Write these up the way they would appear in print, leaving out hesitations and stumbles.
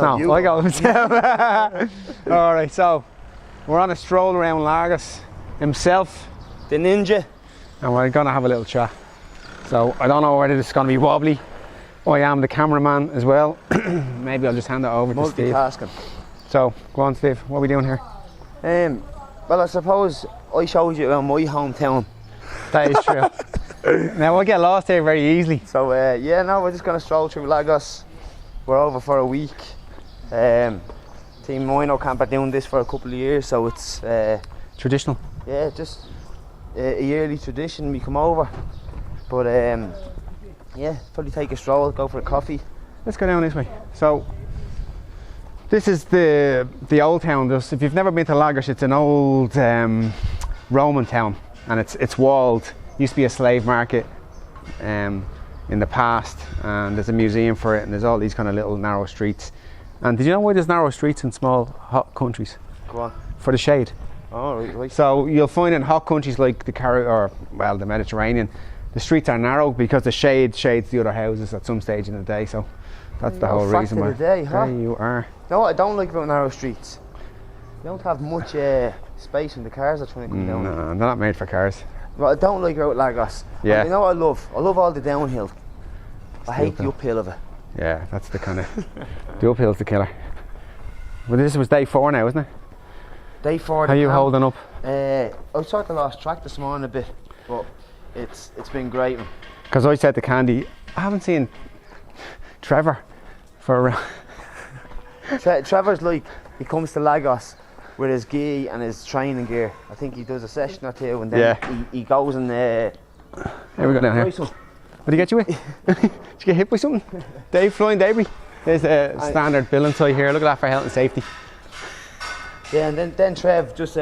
No, you. I go himself. Alright, so we're on a stroll around Lagos. Himself, the ninja, and we're gonna have a little chat. So I don't know whether this is gonna be wobbly. I am the cameraman as well. Maybe I'll just hand it over to Steve. Multitasking. So, go on Steve, what are we doing here? Well, I suppose I showed you around my hometown. That is true. Now we'll get lost here very easily. So yeah, no, we're just gonna stroll through Lagos. We're over for a week. Team Moino Camp are doing this for a couple of years, so it's Traditional. yeah, just a yearly tradition. We come over, but yeah, probably take a stroll, go for a coffee. Let's go down this way. So this is the old town. If you've never been to Lagos, it's an old Roman town, and it's walled. Used to be a slave market in the past, and there's a museum for it, and there's all these kind of little narrow streets. And did you know why there's narrow streets in small hot countries? Go on. For the shade. Oh, right. So you'll find in hot countries like the Mediterranean, the streets are narrow because the shade shades the other houses at some stage in the day. So that's the whole reason why. Day, huh? There you are. No, what I don't like about narrow streets, you don't have much space when the cars are trying to come down. No, they're not made for cars. What I don't like about Lagos, Yeah. you know what I love? I love all the downhill. I hate the uphill of it. Yeah, that's the kind of the uphill's the killer. Well, this was day 4 now, isn't it? Day 4. How are you holding up? I sort of lost track this morning a bit, but it's been great. Because I said to Candy, I haven't seen Trevor for Trevor's like, he comes to Lagos with his gi and his training gear. I think he does a session or two, and then he goes and here we go down here. What did he get you with? Did you get hit by something? Flying debris. There's a standard bill inside here. Look at that for health and safety. Yeah, and then Trev just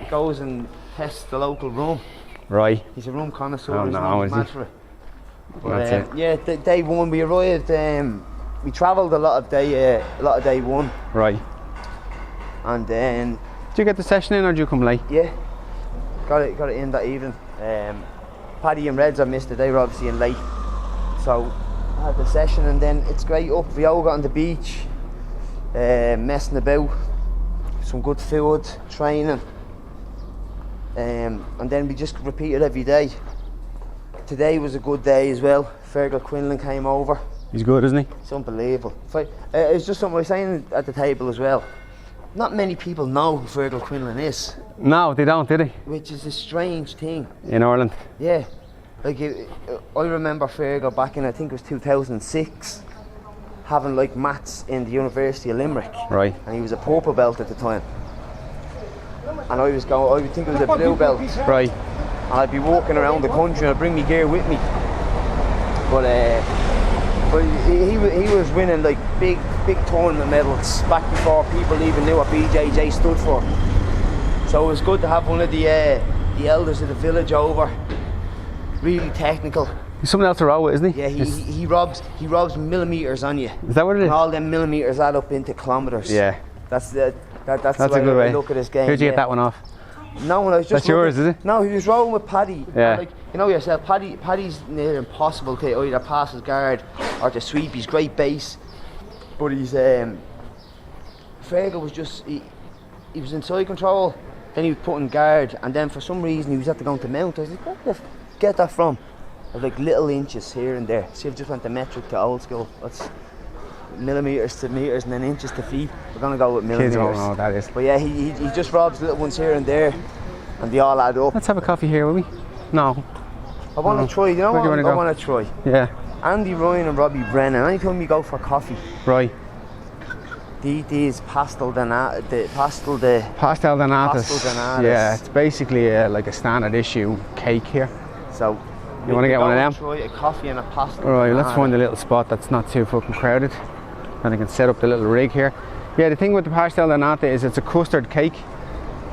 goes and tests the local rum. Right. He's a rum connoisseur. Oh no, is he? For it. But, that's it. Yeah, day 1 we arrived. We travelled a lot of day 1. Right. And then. Did you get the session in, or did you come late? Yeah. Got it in that evening. Paddy and Reds I missed it. They were obviously in late. So I had the session, and then it's great up. We all got on the beach, messing about, some good food, training, and then we just repeated every day. Today was a good day as well. Fergal Quinlan came over. He's good, isn't he? It's unbelievable. It's just something I was saying at the table as well. Not many people know who Fergal Quinlan is. No, they don't, do they? Which is a strange thing. In Ireland? Yeah. Like, I remember Fergal back in, I think it was 2006, having like mats in the University of Limerick. Right. And he was a purple belt at the time. And I would think it was a blue belt. Right. And I'd be walking around the country and I'd bring my gear with me. But he was winning like big tournament medals back before people even knew what BJJ stood for. So it was good to have one of the elders of the village over. Really technical. He's someone else to row with, isn't he? Yeah, he robs millimeters on you. Is that what it is? And all them millimeters add up into kilometers. Yeah. That's the way a good way. I look at this game. Where'd you get that one off? No, when I was just That's yours, is it? No, he was rolling with Paddy. Yeah. Like, you know yourself, Paddy's near impossible to either pass his guard or to sweep. He's great base, but he's Fergal was just he was in side control, then he was putting guard, and then for some reason he was at to go to mount. I was like, where did you get that from? I was like little inches here and there. See, I've just went to metric to old school. That's millimeters to meters and then inches to feet. We're gonna go with millimeters. Kids won't know what that is. But yeah, he just robs little ones here and there, and they all add up. Let's have a coffee here, will we? No. I want to try. You know Where do what? you wanna I go? want to try. Yeah. Andy Ryan and Robbie Brennan. Anytime you go for coffee, Right. these pastel donatas. Pastel donatas. Yeah, it's basically like a standard issue cake here. So you want to get one of them? Try a coffee and a pastel. Alright, let's donata. find a little spot that's not too fucking crowded, and I can set up the little rig here. Yeah, the thing with the pastel donata is it's a custard cake.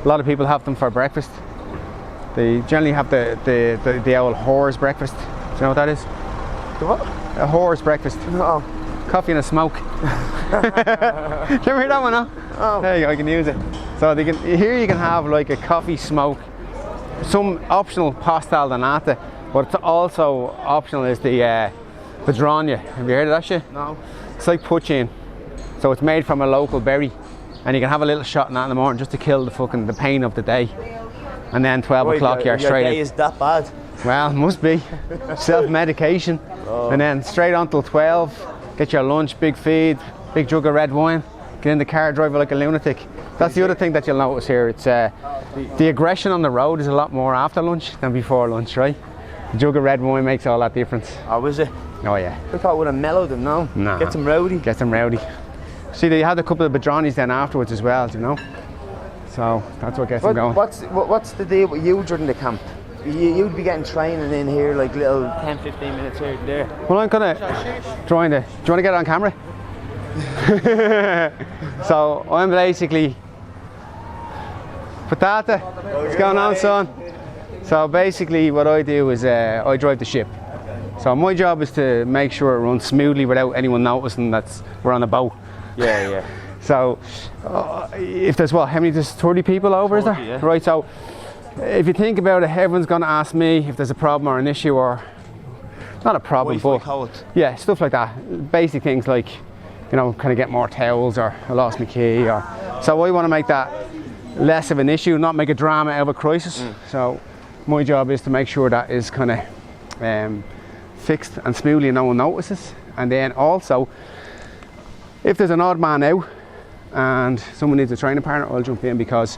A lot of people have them for breakfast. They generally have the old whore's breakfast. Do you know what that is? The what? A whore's breakfast. No. Coffee and a smoke. Did you ever hear that one? Huh? Oh. There you go, I can use it. So here you can have like a coffee, smoke, some optional pastel donata, but it's also optional is the drania. Have you heard of that shit? No. It's like poutine. So it's made from a local berry, and you can have a little shot in that in the morning just to kill the pain of the day. And then 12 o'clock you're straight Your day in. is that bad? Well, must be. Self-medication. And then straight on till 12, get your lunch, big feed, big jug of red wine, get in the car, drive it like a lunatic. That's the other thing that you'll notice here. It's the aggression on the road is a lot more after lunch than before lunch, right? A jug of red wine makes all that difference. Oh, is it? Oh yeah. I thought it would have mellowed them, no? Nah. Get them rowdy. Get them rowdy. See, they had a couple of Badronis then afterwards as well, you know? So that's what gets them going. What's the deal with you during the camp? You'd be getting training in here, like little 10-15 minutes here and there. Well, I'm gonna trying to. Do you want to get it on camera? So I'm basically Patata. What's going on, son? So basically, what I do is I drive the ship. So my job is to make sure it runs smoothly without anyone noticing that we're on a boat. Yeah, yeah. So if there's how many? There's 30 people over, 30, is there? Yeah. Right. So if you think about it, everyone's going to ask me if there's a problem or an issue, or not a problem, but yeah, stuff like that. Basic things like, you know, can I get more towels, or I lost my key, or so I want to make that less of an issue, not make a drama out of a crisis. So my job is to make sure that is kind of fixed and smoothly and no one notices. And then also, if there's an odd man out and someone needs a training partner, I'll jump in, because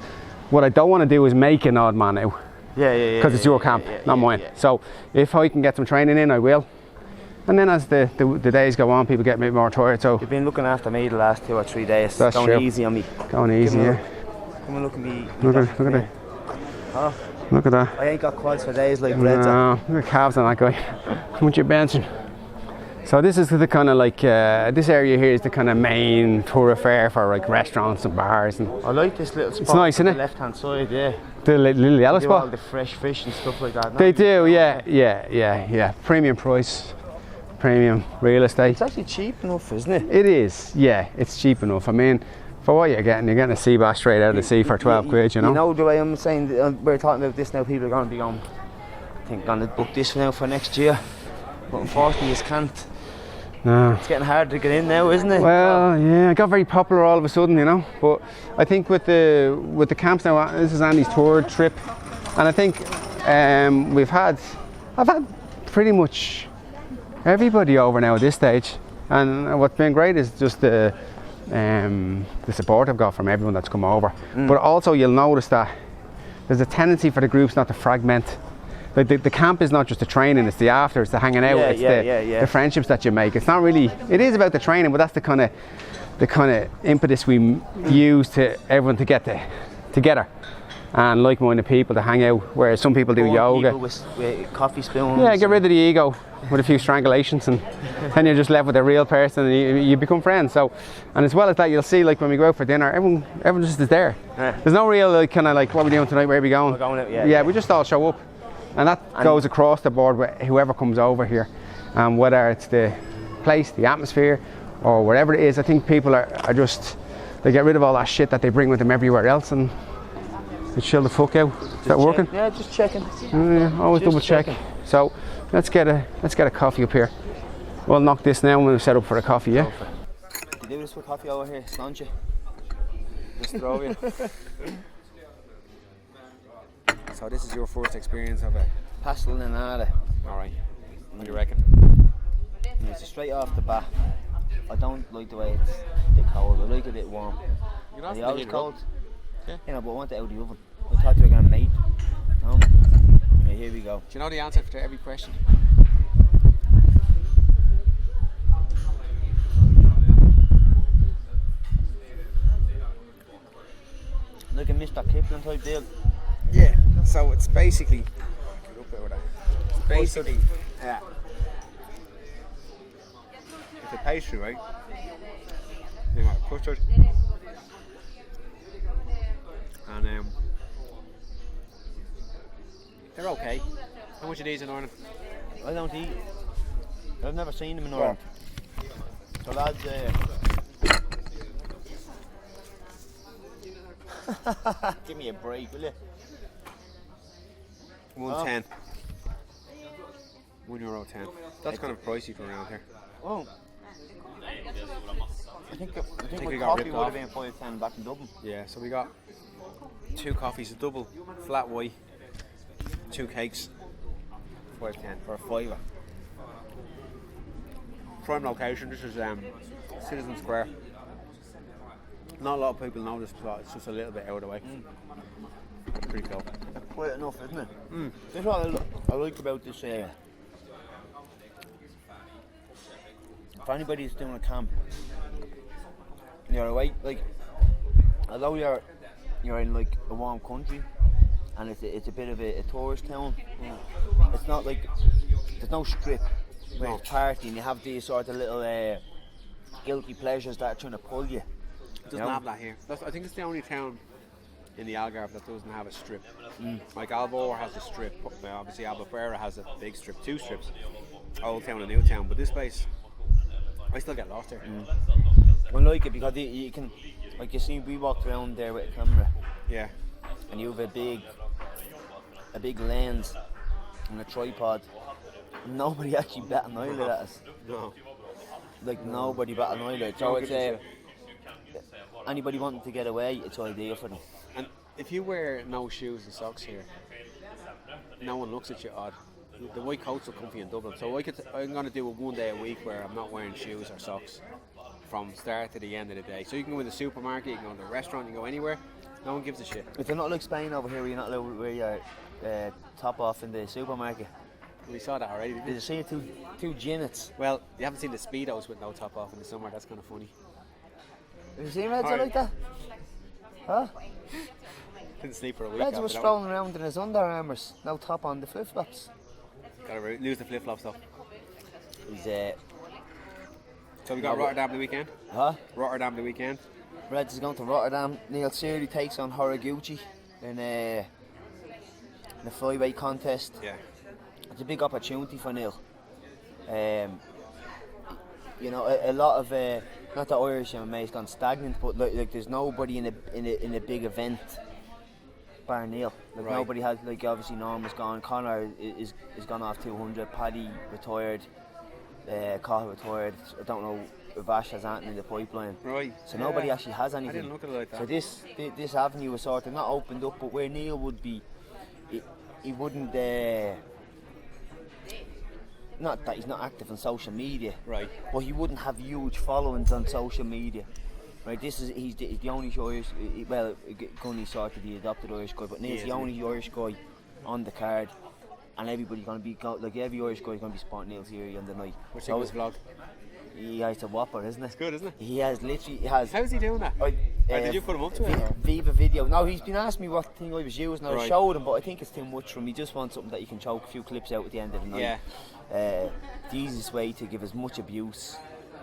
what I don't want to do is make an odd man out. Yeah. Because it's your camp, not mine. So if I can get some training in, I will. And then as the days go on, people get a bit more tired. So you've been looking after me the last 2 or 3 days. That's going true. Easy on me. Going easy, yeah. Come and look at me. Look at that. Oh, look at that. I ain't got quads for days like Red's. No, look at calves on that guy. How much you benching? So this is the kind of like, this area here is the kind of main thoroughfare for like restaurants and bars. And I like this little spot. It's nice, isn't it? The left hand side, yeah. The little yellow They do spot? all the fresh fish and stuff like that. They do, yeah. Premium price, premium real estate. It's actually cheap enough, isn't it? It is, yeah, it's cheap enough. I mean, for what you're getting a sea bass straight out of the sea for 12 quid, you know? You know the way I'm saying, we're talking about this now, people are going to be going, I think, going to book this now for next year. But unfortunately, you can't. No. It's getting hard to get in now, isn't it? Well, yeah, it got very popular all of a sudden, you know. But I think with the camps now, this is Andy's third trip, and I think I've had pretty much everybody over now at this stage. And what's been great is just the support I've got from everyone that's come over. But also you'll notice that there's a tendency for the groups not to fragment. The camp is not just the training, it's the after, it's the hanging out, it's the friendships that you make. It's not really, it is about the training, but that's the kind of impetus we use to everyone to get together and like-minded people to hang out, whereas some people do yoga. People with coffee spoons. Yeah, get rid of the ego with a few strangulations, and then you're just left with a real person and you become friends. So, and as well as that, you'll see like when we go out for dinner, everyone just is there. Yeah. There's no real like, kind of like, what are we doing tonight, where are we going? We're going out, yeah. We just all show up. And that goes across the board with whoever comes over here. Whether it's the place, the atmosphere, or whatever it is, I think people are just, they get rid of all that shit that they bring with them everywhere else and they chill the fuck out. Is that working? Yeah, just checking. Always double check. So let's get a coffee up here. We'll knock this now and we'll set up for a coffee, yeah? You do this with coffee over here, slant you. Just throw you. So this is your first experience of it? Pastel and nada. Alright, what do you reckon? It's straight off the bat. I don't like the way it's a bit cold, I like it a bit warm. You're not always cold? Yeah. You know, but I want it out of the oven. I thought you were going to mate. No? Yeah, here we go. Do you know the answer to every question? Like a Mr. Kipling type deal. Yeah, so it's basically, it's basically, it's a pastry, right? You got custard, and they're okay. How much are these in Ireland? I don't eat. I've never seen them in Ireland. So lads, give me a break, will you? 1.10. €1.10. That's kind of pricey for around here. Oh. I think my we got coffee ripped would have off. been £5.10 back in Dublin. Yeah, so we got 2 coffees, a double flat white, 2 cakes, £5.10 for a fiver. Prime location. This is Citizen Square. Not a lot of people know this plot. It's just a little bit out of the way. Pretty cool. Quite enough, isn't it? That's what I like about this. If anybody's doing a camp, you're away. Like, although you're in like a warm country, and it's a bit of a tourist town. It's not like there's no strip where it's partying. You have these sort of little guilty pleasures that are trying to pull you. It doesn't have that here. I think it's the only town in the Algarve that doesn't have a strip. Like Algarve has a strip. Obviously Albufeira has a big strip, 2 strips. Old Town and New Town. But this place, I still get lost here. I like it because you can, like you see, we walked around there with a camera. Yeah. And you have a big lens and a tripod. Nobody actually bat an eyelid at us. No. Like nobody bat an eyelid. So it's anybody wanting to get away, it's ideal for them. And if you wear no shoes and socks here, no one looks at you odd. The white coats are comfy in Dublin, so I'm going to do it 1 day a week where I'm not wearing shoes or socks from start to the end of the day. So you can go in the supermarket, you can go in the restaurant, you can go anywhere. No one gives a shit. If they're not like Spain over here, where you're not allowed to wear your top off in the supermarket. We saw that already. Did you see two ginnets? Well, you haven't seen the Speedos with no top off in the summer. That's kind of funny. Have you seen Reds like that? Huh? Didn't sleep for a week. Reds after was that strolling around in his Under Armours, no top on, the flip flops. Gotta lose the flip flops though. He's So we got Rotterdam the weekend. Huh? Rotterdam the weekend. Reds is going to Rotterdam. Neil Searley takes on Horiguchi in the flyweight contest. Yeah. It's a big opportunity for Neil. You know, a lot of not that Irish MMA has gone stagnant, but like there's nobody in a big event bar Neil. Like right. Nobody has, like obviously Norm is gone, Conor is gone off 200, Paddy retired, Cahill retired. I don't know if Ash has anything in the pipeline. Right. So nobody actually has anything. I didn't look at it like that. So this avenue was sort of not opened up, but where Neil would be, he wouldn't. Not that he's not active on social media, right? But he wouldn't have huge followings on social media, right? He's the only Irish. Well, Gunny's sort of the adopted Irish guy, but Neil's the only Irish guy on the card, and everybody's gonna be like every Irish guy's gonna be spotting Neil's here on the night. What's his vlog? He has a whopper, isn't it? It's good, isn't it? He has literally. How's he doing that? Did you put him up to it? Viva Video. No, he's been asking me what thing I was using. I showed him, but I think it's too much for him. He just wants something that you can choke a few clips out at the end of the night. Yeah. The easiest way to give as much abuse,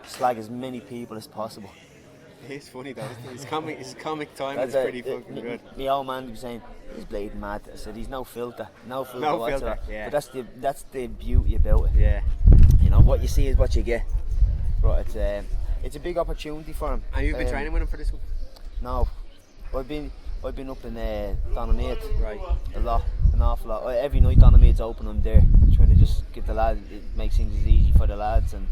slag as many people as possible. He's funny though. His comic time is pretty fucking good. My old man was saying he's bleeding mad. I said he's no filter whatsoever. Yeah. But that's the beauty about it. Yeah. You know what you see is what you get. But it's a big opportunity for him. And you've been training with him for this one? No, I've been up in Donamead. Right. An awful lot. Every night Donamead's open, I'm there trying to just give the lads. It makes things easy for the lads and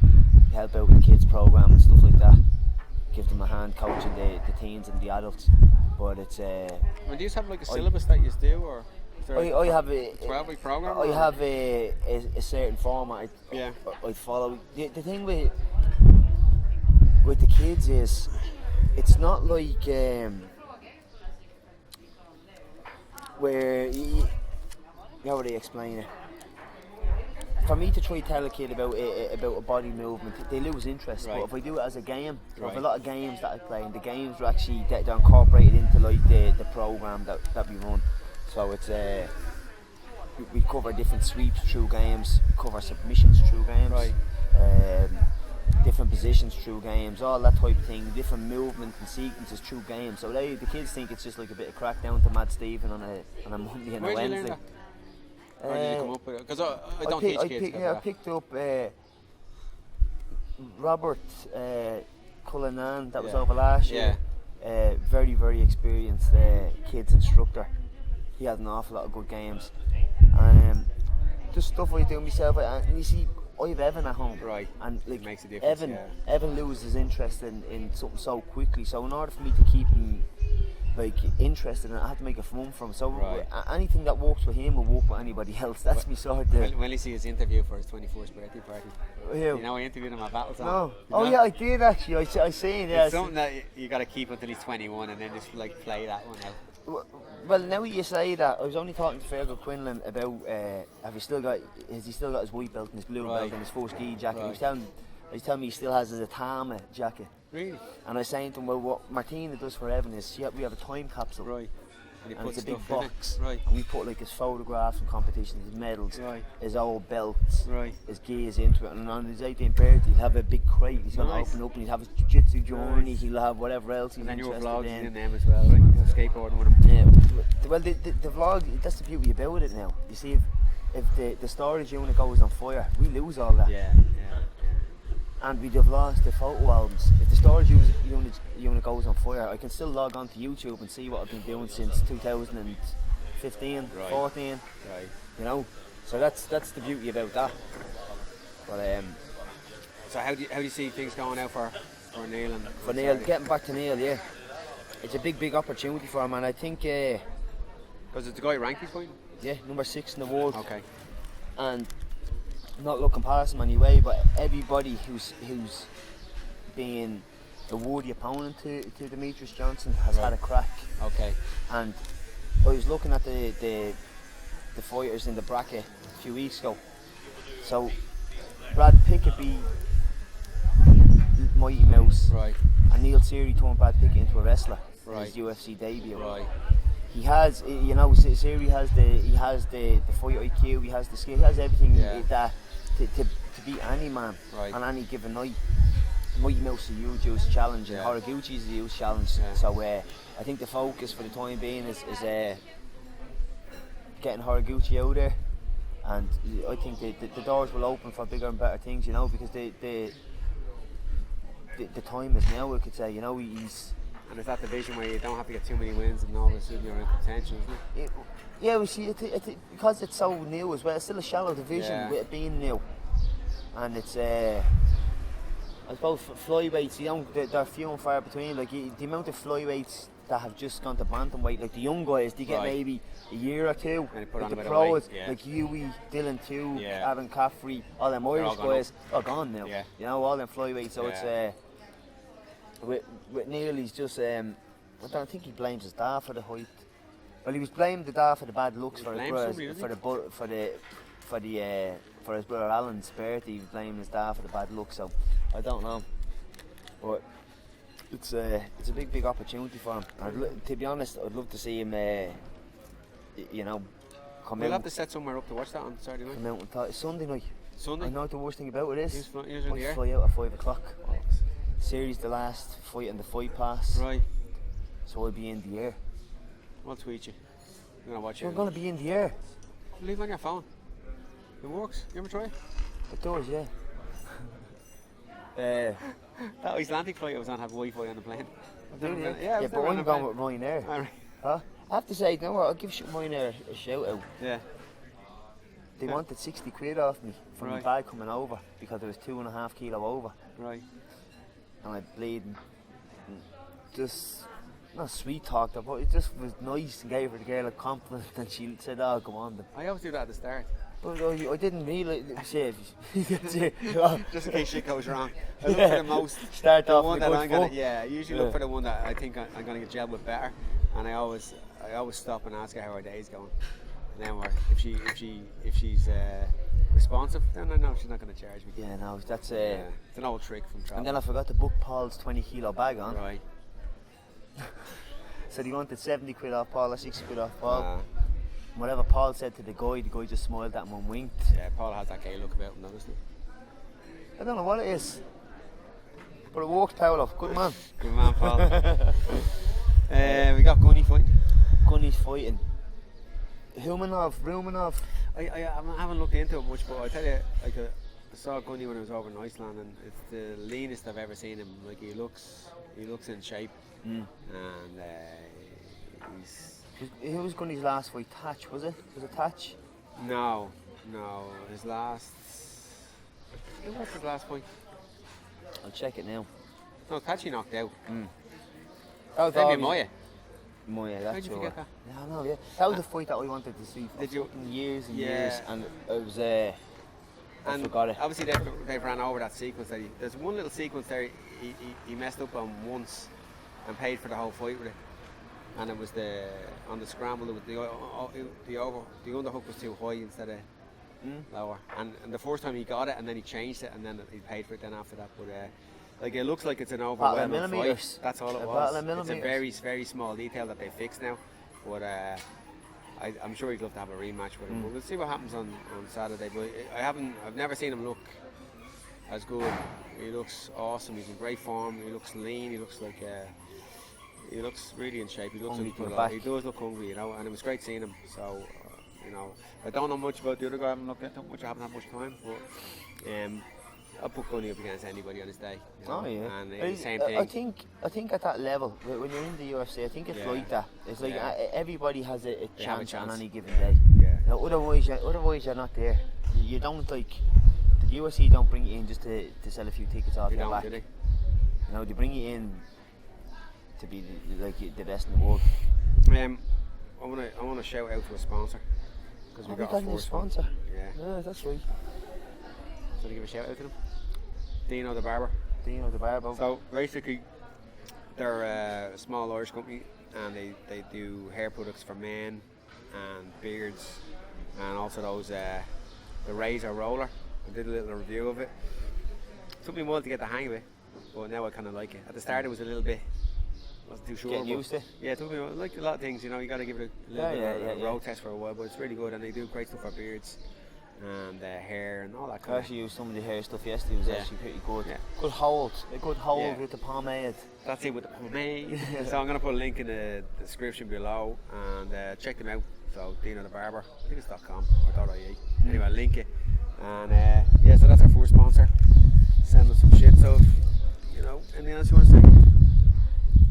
help out with the kids program and stuff like that. Give them a hand coaching the teens and the adults. But it's. Do you have like a syllabus that you do, or? I have a 12-week program. I have a certain format. I follow. The thing with the kids is, it's not like where how would I explain it? For me to try to tell a kid about a body movement, they lose interest. Right. But if I do it as a game, I have a Right. lot of games that I play, and the games are actually they're incorporated into like the program that we run. So it's we cover different sweeps through games, cover submissions through games, right. Different positions through games, all that type of thing, different movement and sequences through games. So the kids think it's just like a bit of crack down to Mad Stephen on a Monday and a Wednesday. Where did you learn that? Or did you come up with it? Because I don't teach kids. I picked up Robert Cullinan, that was over last year. Very, very experienced kids instructor. He had an awful lot of good games. Just stuff I do myself. And you see, I have Evan at home. Right. And like It makes a difference, Evan loses interest in something so quickly. So in order for me to keep him like interested in it, I had to make it fun for him. So Right. anything that works with him will work with anybody else. That's me sort of. When you see his interview for his 21st birthday party, Yeah. you know I interviewed him at Battlezone. No. You Oh know? yeah, I did actually. I seen. Yeah. It's something that you got to keep until he's 21 and then just like play that one out. Well, now you say that, I was only talking to Fergal Quinlan about has he still got his white belt and his blue belt and his first gi jacket. Right. He was telling me he still has his Atama jacket. Really? And I was saying to him, well, what Martina does for Evan is we have a time capsule. Right. And it's a big stuff in it. box. Right. And we put like his photographs from competitions, his medals, Right. his old belts, Right. his gears into it. And on his 18th birthday, he'll have a big crate. He's going to Nice. open up and he'll have his jiu-jitsu journey. Nice. He'll have whatever else he's And then your interested vlogs in. in them as well, right? You're skateboarding with him. Yeah. Well, the vlog, that's the beauty about it now. You see, if the storage unit goes on fire, we lose all that. Yeah. And we'd have lost the photo albums. If the storage unit goes on fire, I can still log on to YouTube and see what I've been doing since 2015, Right. 14. Right. You know, so that's the beauty about that. But So how do you see things going out for Neil and for Neil, getting back to Neil, yeah, it's a big opportunity for him, and I think because it's the guy ranked he's fighting? yeah, number 6 in the world. Okay. And not looking past him anyway, but everybody who's been a worthy opponent to Demetrius Johnson has had a crack. Okay. And I was looking at the fighters in the bracket a few weeks ago. So Brad Pickett beat Mighty Mouse, Right. and Neil Seary turned Brad Pickett into a wrestler in Right. his UFC debut. Right. He has, you know, Seary has the fight IQ, he has the skill, he has everything that to beat any man Right. on any given night. Mighty Mouse is a huge challenge, and Horiguchi is a huge challenge. Yeah. So I think the focus for the time being is getting Horiguchi out there, and I think the doors will open for bigger and better things, you know, because the time is now, I could say, you know, he's. And it's that division where you don't have to get too many wins and all of a sudden you're in contention, isn't it? Yeah, we see it because it's so new as well. It's still a shallow division with it being new, and it's I suppose flyweights, they're few and far between. Like the amount of flyweights that have just gone to bantamweight, like the young guys, they get maybe a year or two. And they put like on the a bit of pros, weight, like Huey, Dylan Too, Yeah. Evan Caffrey, all them Irish all gone guys are gone now. Yeah. You know, all them flyweights. So it's with Neil, he's just I don't think he blames his dad for the height. Well, he was blaming the dad for the bad looks for his brother Alan's birthday. He was blaming his dad for the bad looks. So I don't know, but it's a big opportunity for him. To be honest, I'd love to see him. You know, come We'll out. have to set somewhere up to watch that on Saturday night. Come out and talk. Sunday night. Sunday? I know what the worst thing about it is. Usually I fly out at 5 o'clock. Series the last fight in the fight pass. Right. So I'll be in the air. I'll tweet you. I'm gonna watch it. You're going to be in the air. Leave it on your phone. It works. You ever try it? It does, yeah. That Icelandic flight I was on had Wi-Fi on the plane. Yeah, but I'm going with Ryanair. Alright. Huh? I have to say, you know what, I'll give Ryanair a shout out. Yeah. They wanted 60 quid off me for my bag coming over because I was 2.5 kilo over. Right. And I bleeding. Just, not sweet talked her, but it just was nice and gave her the girl a compliment and she said, oh, go on then. I always do that at the start. But I didn't realise, Just in case shit goes wrong. I look for the most. Start the off one with a that good I'm gonna. foot. Yeah, I usually look for the one that I think I'm gonna get gelled with better, and I always stop and ask her how her day's going. And then if she's responsive, then I know she's not gonna charge me. Yeah, no, that's it's an old trick from travel. And then I forgot to book Paul's 20 kilo bag on. Right. So he wanted 70 quid off Paul or 60 quid off Paul. Whatever Paul said to the guy just smiled at him and winked. Yeah, Paul has that gay look about him, honestly. I don't know what it is, but it works, Paolo. Good man. Good man, Paul. We got Gunny fighting. Gunny's fighting. Rumanov. I haven't looked into it much, but I tell you, like I saw Gunny when I was over in Iceland, and it's the leanest I've ever seen him. Like he looks in shape, and he's. Who was Gunny's last fight? Tatch, was it? Was it Tatch? No. His last. Who was his last fight? I'll check it now. No, Tachi knocked out. That was Maybe Moya. Moya, How'd that's you forget that? Yeah, I know, yeah. That was a fight that I wanted to see for Did you? fucking years and Yeah. years, and it was, I And forgot it. obviously they've ran over that sequence. There's one little sequence there he messed up on once and paid for the whole fight with it. And it was on the scramble, the underhook was too high instead of lower. And the first time he got it, and then he changed it, and then he paid for it then after that. But like it looks like it's an overwhelming fight. That's all it was. It's a very, very small detail that they fixed now. But I'm sure he'd love to have a rematch with him. But we'll see what happens on Saturday. But I've never seen him look as good. He looks awesome. He's in great form. He looks lean. He looks like he looks really in shape. He looks like he does look hungry, you know. And it was great seeing him. So you know, I don't know much about the other guy. I haven't looked at him much. I haven't had much time. But I'll put Gunny up against anybody on his day. You know? Oh yeah. And the same thing. I think at that level, when you're in the UFC, I think it's like that. It's like everybody has a chance on any given day. Yeah. You know, otherwise you're not there. You don't like the UFC don't bring you in just to sell a few tickets off your back. Do they? You know, they bring you in to be the best in the world. I want to shout out to a sponsor because we got a sponsor. Yeah, that's right. So to give a shout out to them, Dino the Barber. Dino the Barber. So basically, they're a small Irish company, and they do hair products for men and beards, and also those the razor roller. I did a little review of it. Took me a while to get the hang of it, but now I kind of like it. At the start, it was a little bit. Wasn't too sure. Getting used to it? Yeah, it took me like a lot of things, you know, you got to give it a little bit of a road test for a while, but it's really good, and they do great stuff for beards and hair and all that kind I actually used some of the hair stuff yesterday. It was actually pretty good. Yeah. A good hold with the pomade. That's it with the pomade. So I'm going to put a link in the description below and check them out. So Dino the Barber, I think it's .com or .ie. Anyway, I'll link it. And so that's our first sponsor. Send us some shit. So, you know, anything else you want to say?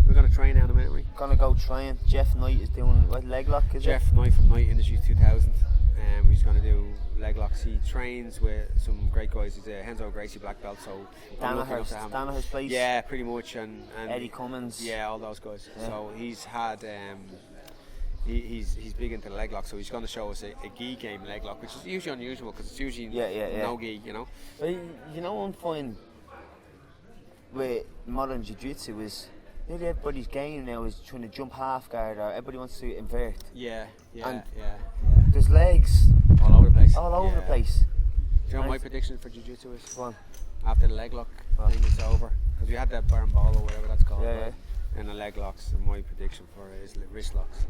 We're going to train now in a minute, right? Gonna go train. Jeff Knight is doing leg lock, is Jeff Knight from Knight Industries 2000. He's going to do leg locks. He trains with some great guys. He's a Henzo Gracie black belt. So Danaher's place. Yeah, pretty much. And Eddie Cummins. Yeah, all those guys. Yeah. So he's had. He's big into leg lock, so he's going to show us a gi game leg lock, which is usually unusual because it's usually no gi, you know. But you know, one point with modern jiu-jitsu is nearly everybody's game now is trying to jump half guard, or everybody wants to invert. Yeah. There's legs all over the place. Do you know what my prediction for jiu-jitsu is? Go on. After the leg lock thing is over, because we had that burn ball or whatever that's called, and the leg locks, and my prediction for it is wrist locks.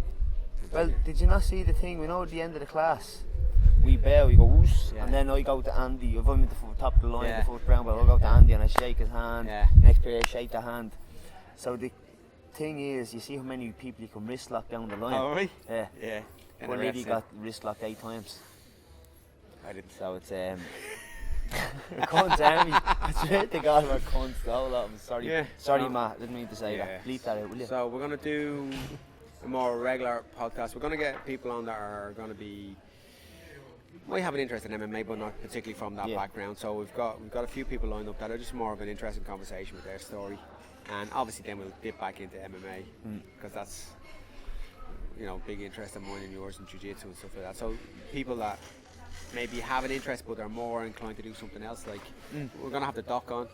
Well, did you not see the thing? We know at the end of the class, we bow, we go whoosh, and then I go to Andy. If I'm at the top of the line, the fourth brown belt, I'll go to Andy and I shake his hand. Next period, shake the hand. So the thing is, you see how many people you can wrist lock down the line. Oh, really? Yeah. Well, Liddy got wrist locked 8 times. I didn't. So it's cunts, Army. I swear to God, we're cunts. The whole lot of them. Sorry, Matt. Didn't mean to say that. Bleep that out, will you? So we're gonna do a more regular podcast. We're going to get people on that are going to might have an interest in MMA, but not particularly from that background. So we've got a few people lined up that are just more of an interesting conversation with their story, and obviously then we'll dip back into MMA because that's big interest of mine and yours in jiu-jitsu and stuff like that. So people that maybe have an interest but are more inclined to do something else, like we're going to have the doc on.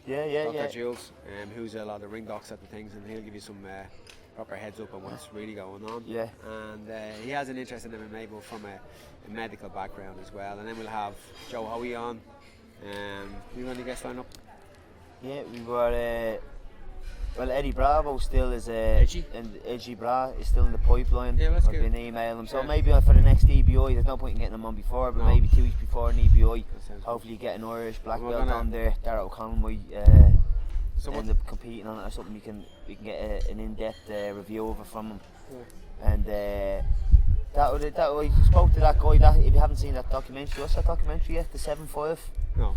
Dr. Jules, who's a lot of the ring docs at the things, and he'll give you some proper heads up on what's really going on. And he has an interest in MMA, but from a medical background as well. And then we'll have Joe Howie on. You got any guests lined up? Yeah, we were. Eddie Bravo still is Edgy? And Edgy Bra is still in the pipeline. Yeah, that's I've good. been emailing him. So maybe for the next EBI, there's no point in getting him on before, but maybe 2 weeks before an EBI, hopefully get an Irish black belt on there. Darragh O'Connell might end up competing on it or something. We can get an in-depth review of it from him. And I spoke to that guy. If you haven't seen that documentary, what's that documentary yet? The 7-5. No.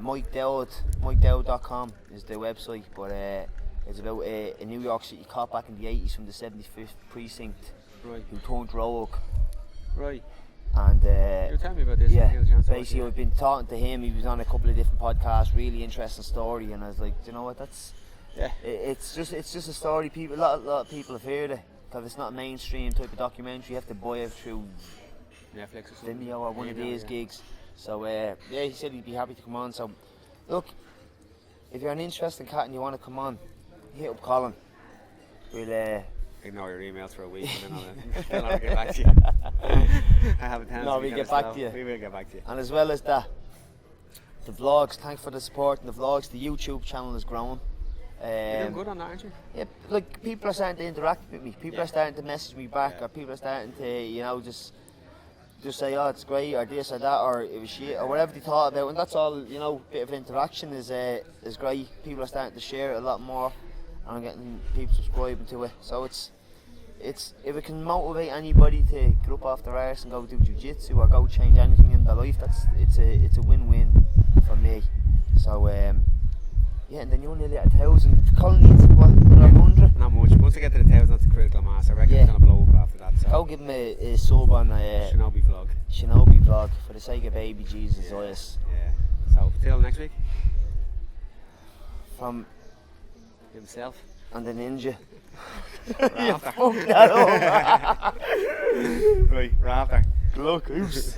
Mike Dowd.com is the website, but it's about a New York City cop back in the 80s from the 75th precinct who turned rogue. Right. And You tell me about this. yeah, when you get a chance to watch basically it. I've been talking to him. He was on a couple of different podcasts. Really interesting story, and I was like, do you know what? That's Yeah. it's just a story. People, a lot of people have heard it because it's not a mainstream type of documentary. You have to buy it through Netflix or something. Vimeo or one of these gigs. So yeah, he said he'd be happy to come on. So look, if you're an interesting cat and you want to come on, hit up Colin. We'll Ignore your emails for a week and then I'll get back to you. I have a tendency. No, we'll get back to you. We will get back to you. And as well as that, the vlogs. Thanks for the support and the vlogs. The YouTube channel is growing. You're doing good on that, aren't you? Yeah, like people are starting to interact with me. People are starting to message me back, or people are starting to, just say, oh, it's great, or this or that, or it was shit, or whatever they thought about. And that's all, bit of interaction is great. People are starting to share it a lot more, and I'm getting people subscribing to it. So it's if it can motivate anybody to get up off their arse and go do jiu-jitsu or go change anything in their life, it's a win-win for me. So yeah, and then you're nearly at 1,000. Colin needs what, 100? Not much. Once I get to the 1,000, that's a critical mass. I reckon it's gonna blow up after that. So Go give him a sub on a Shinobi vlog. Shinobi vlog for the sake of baby Jesus eyes. Yeah. So till next week. From Himself. and the ninja. Rafter. Fuck that up. Right, Rafter. Look, oops.